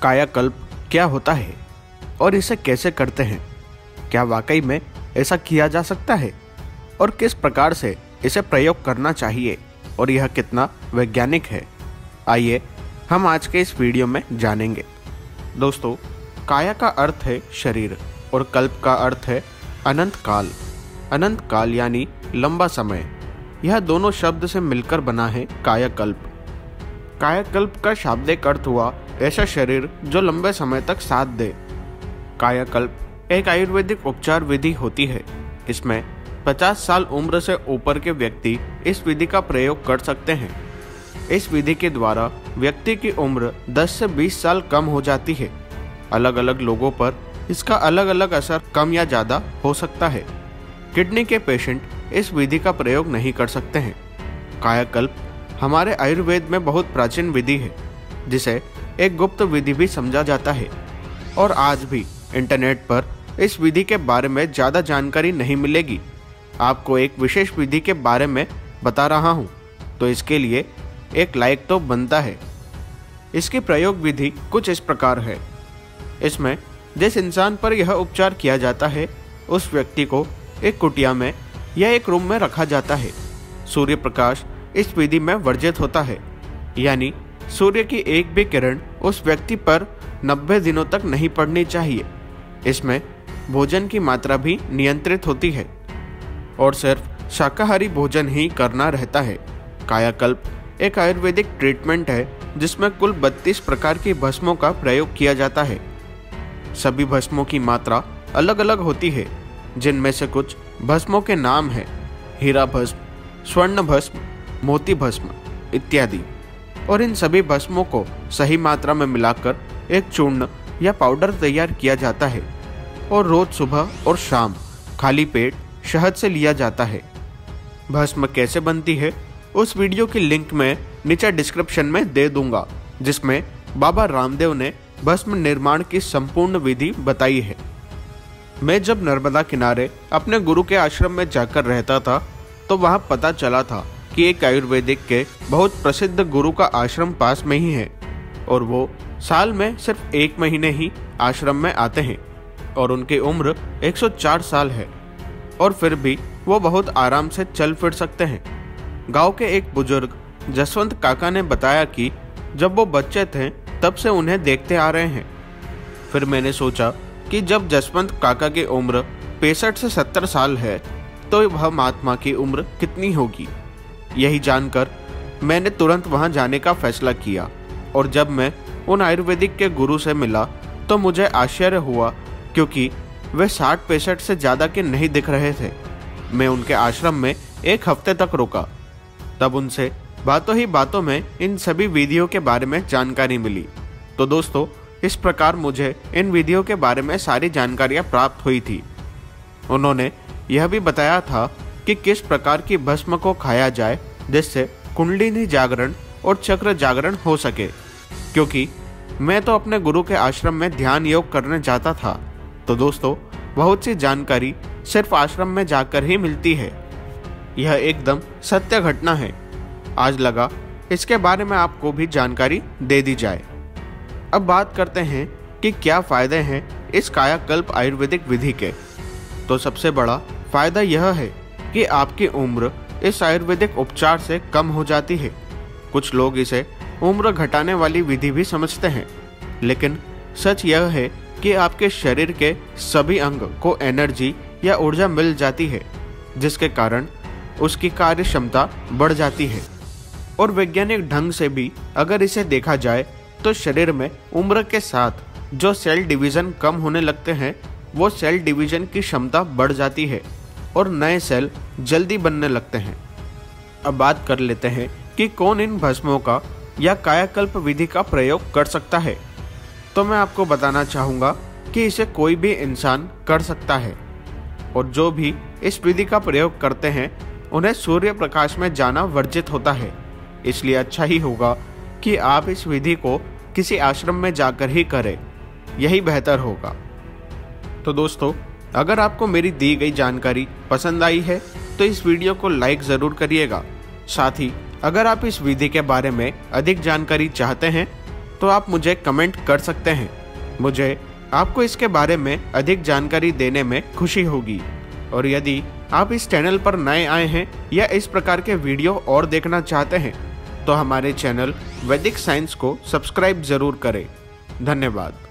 कायाकल्प क्या होता है और इसे कैसे करते हैं? क्या वाकई में ऐसा किया जा सकता है और किस प्रकार से इसे प्रयोग करना चाहिए और यह कितना वैज्ञानिक है? आइए हम आज के इस वीडियो में जानेंगे। दोस्तों, काया का अर्थ है शरीर और कल्प का अर्थ है अनंत काल। अनंत काल यानी लंबा समय। यह दोनों शब्द से मिलकर बना है कायाकल्प। कायाकल्प का शाब्दिक अर्थ हुआ ऐसा शरीर जो लंबे समय तक साथ दे। कायाकल्प एक आयुर्वेदिक उपचार विधि होती है। इसमें 50 साल उम्र से ऊपर के व्यक्ति इस विधि का प्रयोग कर सकते हैं। इस विधि के द्वारा व्यक्ति की उम्र 10 से 20 साल कम हो जाती है। अलग अलग लोगों पर इसका अलग अलग असर कम या ज़्यादा हो सकता है। किडनी के पेशेंट इस विधि का प्रयोग नहीं कर सकते हैं। कायाकल्प हमारे आयुर्वेद में बहुत प्राचीन विधि है, जिसे एक गुप्त विधि भी समझा जाता है और आज भी इंटरनेट पर इस विधि के बारे में ज़्यादा जानकारी नहीं मिलेगी। आपको एक विशेष विधि के बारे में बता रहा हूँ, तो इसके लिए एक लाइक तो बनता है। इसकी प्रयोग विधि कुछ इस प्रकार है। इसमें जिस इंसान पर यह उपचार किया जाता है उस व्यक्ति को एक कुटिया में या एक रूम में रखा जाता है। सूर्य प्रकाश इस विधि में वर्जित होता है, यानी सूर्य की एक भी किरण उस व्यक्ति पर 90 दिनों तक नहीं पड़नी चाहिए। इसमें भोजन की मात्रा भी नियंत्रित होती है और सिर्फ शाकाहारी भोजन ही करना रहता है। कायाकल्प एक आयुर्वेदिक ट्रीटमेंट है जिसमें कुल 32 प्रकार की भस्मों का प्रयोग किया जाता है। सभी भस्मों की मात्रा अलग अलग होती है, जिनमें से कुछ भस्मों के नाम हैं हीरा भस्म, स्वर्ण भस्म, मोती भस्म इत्यादि। और इन सभी भस्मों को सही मात्रा में मिलाकर एक चूर्ण या पाउडर तैयार किया जाता है और रोज सुबह और शाम खाली पेट शहद से लिया जाता है। भस्म कैसे बनती है उस वीडियो की लिंक मैं नीचे डिस्क्रिप्शन में दे दूंगा, जिसमें बाबा रामदेव ने भस्म निर्माण की संपूर्ण विधि बताई है। मैं जब नर्मदा किनारे अपने गुरु के आश्रम में जाकर रहता था तो वहां पता चला था कि एक आयुर्वेदिक के बहुत प्रसिद्ध गुरु का आश्रम पास में ही है और वो साल में सिर्फ 1 महीने ही आश्रम में आते हैं और उनकी उम्र 104 साल है और फिर भी वो बहुत आराम से चल फिर सकते हैं। गांव के एक बुजुर्ग जसवंत काका ने बताया कि जब वो बच्चे थे तब से उन्हें देखते आ रहे हैं। फिर मैंने सोचा कि जब जसवंत काका की उम्र 65 से 70 साल है तो वह महात्मा की उम्र कितनी होगी। यही जानकर मैंने तुरंत वहां जाने का फैसला किया और जब मैं उन आयुर्वेदिक के गुरु से मिला तो मुझे आश्चर्य हुआ, क्योंकि वे 60-65 से ज़्यादा के नहीं दिख रहे थे। मैं उनके आश्रम में 1 हफ्ते तक रुका। तब उनसे बातों ही बातों में इन सभी विधियों के बारे में जानकारी मिली। तो दोस्तों, इस प्रकार मुझे इन विधियों के बारे में सारी जानकारियाँ प्राप्त हुई थी। उन्होंने यह भी बताया था कि किस प्रकार की भस्म को खाया जाए जिससे कुंडलिनी जागरण और चक्र जागरण हो सके, क्योंकि मैं तो अपने गुरु के आश्रम में ध्यान योग करने जाता था। तो दोस्तों, बहुत सी जानकारी सिर्फ आश्रम में जाकर ही मिलती है। यह एकदम सत्य घटना है। आज लगा इसके बारे में आपको भी जानकारी दे दी जाए। अब बात करते हैं कि क्या फ़ायदे हैं इस कायाकल्प आयुर्वेदिक विधि के। तो सबसे बड़ा फ़ायदा यह है कि आपकी उम्र इस आयुर्वेदिक उपचार से कम हो जाती है। कुछ लोग इसे उम्र घटाने वाली विधि भी समझते हैं, लेकिन सच यह है कि आपके शरीर के सभी अंग को एनर्जी या ऊर्जा मिल जाती है, जिसके कारण उसकी कार्य क्षमता बढ़ जाती है। और वैज्ञानिक ढंग से भी अगर इसे देखा जाए तो शरीर में उम्र के साथ जो सेल डिवीज़न कम होने लगते हैं वो सेल डिवीज़न की क्षमता बढ़ जाती है और नए सेल जल्दी बनने लगते हैं। अब बात कर लेते हैं कि कौन इन भस्मों का या कायाकल्प विधि का प्रयोग कर सकता है। तो मैं आपको बताना चाहूँगा कि इसे कोई भी इंसान कर सकता है और जो भी इस विधि का प्रयोग करते हैं उन्हें सूर्य प्रकाश में जाना वर्जित होता है। इसलिए अच्छा ही होगा कि आप इस विधि को किसी आश्रम में जाकर ही करें, यही बेहतर होगा। तो दोस्तों, अगर आपको मेरी दी गई जानकारी पसंद आई है तो इस वीडियो को लाइक ज़रूर करिएगा। साथ ही अगर आप इस विधि के बारे में अधिक जानकारी चाहते हैं तो आप मुझे कमेंट कर सकते हैं। मुझे आपको इसके बारे में अधिक जानकारी देने में खुशी होगी। और यदि आप इस चैनल पर नए आए हैं या इस प्रकार के वीडियो और देखना चाहते हैं तो हमारे चैनल वैदिक साइंस को सब्सक्राइब जरूर करें। धन्यवाद।